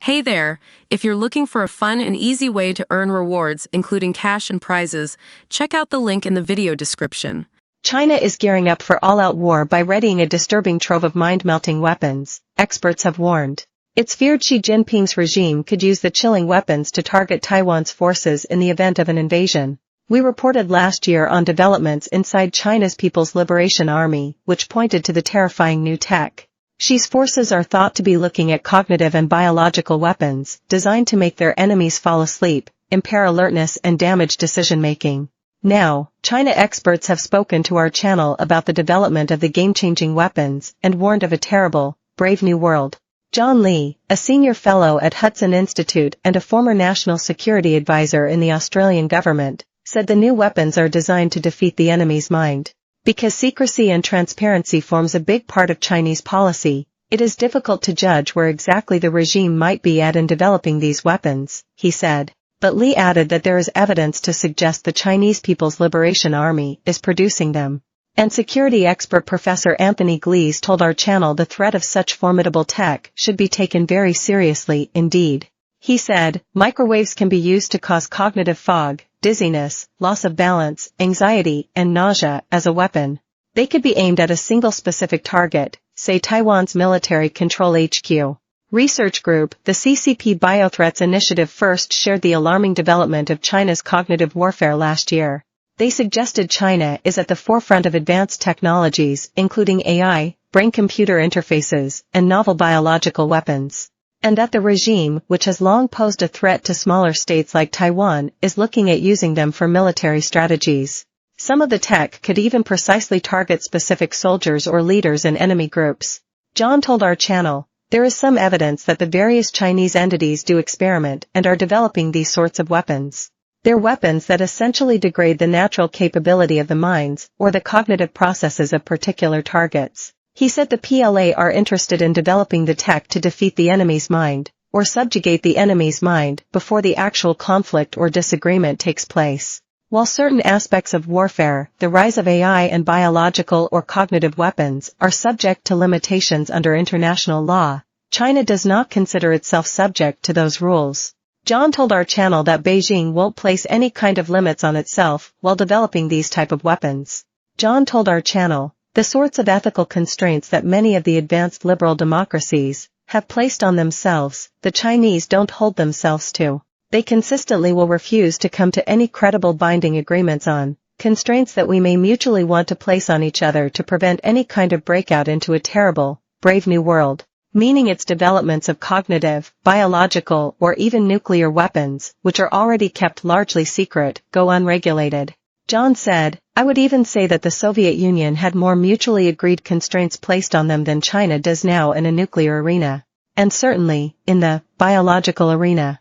Hey there! If you're looking for a fun and easy way to earn rewards, including cash and prizes, check out the link in the video description. China is gearing up for all-out war by readying a disturbing trove of mind-melting weapons, experts have warned. It's feared Xi Jinping's regime could use the chilling weapons to target Taiwan's forces in the event of an invasion. We reported last year on developments inside China's People's Liberation Army, which pointed to the terrifying new tech. Xi's forces are thought to be looking at cognitive and biological weapons, designed to make their enemies fall asleep, impair alertness and damage decision-making. Now, China experts have spoken to our channel about the development of the game-changing weapons and warned of a terrible, brave new world. John Lee, a senior fellow at Hudson Institute and a former national security advisor in the Australian government, said the new weapons are designed to defeat the enemy's mind. Because secrecy and transparency forms a big part of Chinese policy, it is difficult to judge where exactly the regime might be at in developing these weapons, he said. But Lee added that there is evidence to suggest the Chinese People's Liberation Army is producing them. And security expert Professor Anthony Glees told our channel the threat of such formidable tech should be taken very seriously indeed. He said, microwaves can be used to cause cognitive fog, dizziness, loss of balance, anxiety, and nausea as a weapon. They could be aimed at a single specific target, say Taiwan's Military Control HQ. Research group, the CCP Biothreats Initiative first shared the alarming development of China's cognitive warfare last year. They suggested China is at the forefront of advanced technologies, including AI, brain-computer interfaces, and novel biological weapons. And that the regime, which has long posed a threat to smaller states like Taiwan, is looking at using them for military strategies. Some of the tech could even precisely target specific soldiers or leaders in enemy groups. John told our channel, there is some evidence that the various Chinese entities do experiment and are developing these sorts of weapons. They're weapons that essentially degrade the natural capability of the minds or the cognitive processes of particular targets. He said the PLA are interested in developing the tech to defeat the enemy's mind, or subjugate the enemy's mind before the actual conflict or disagreement takes place. While certain aspects of warfare, the rise of AI and biological or cognitive weapons, are subject to limitations under international law, China does not consider itself subject to those rules. John told our channel that Beijing won't place any kind of limits on itself while developing these type of weapons. John told our channel, the sorts of ethical constraints that many of the advanced liberal democracies have placed on themselves, the Chinese don't hold themselves to. They consistently will refuse to come to any credible binding agreements on constraints that we may mutually want to place on each other to prevent any kind of breakout into a terrible, brave new world, meaning its developments of cognitive, biological, or even nuclear weapons, which are already kept largely secret, go unregulated. John said, I would even say that the Soviet Union had more mutually agreed constraints placed on them than China does now in a nuclear arena. And certainly, in the biological arena.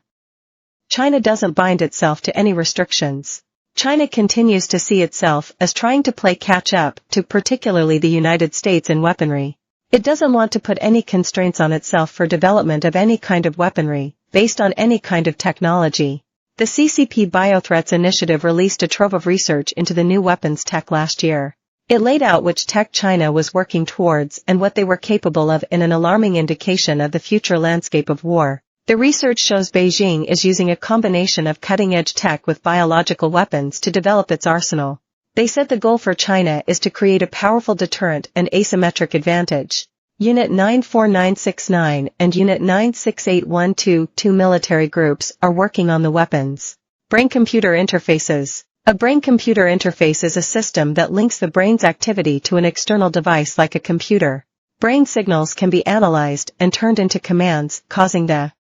China doesn't bind itself to any restrictions. China continues to see itself as trying to play catch-up to particularly the United States in weaponry. It doesn't want to put any constraints on itself for development of any kind of weaponry, based on any kind of technology. The CCP Biothreats Initiative released a trove of research into the new weapons tech last year. It laid out which tech China was working towards and what they were capable of in an alarming indication of the future landscape of war. The research shows Beijing is using a combination of cutting-edge tech with biological weapons to develop its arsenal. They said the goal for China is to create a powerful deterrent and asymmetric advantage. Unit 94969 and Unit 968122 two military groups are working on the weapons. Brain-computer interfaces. A brain-computer interface is a system that links the brain's activity to an external device like a computer. Brain signals can be analyzed and turned into commands, causing the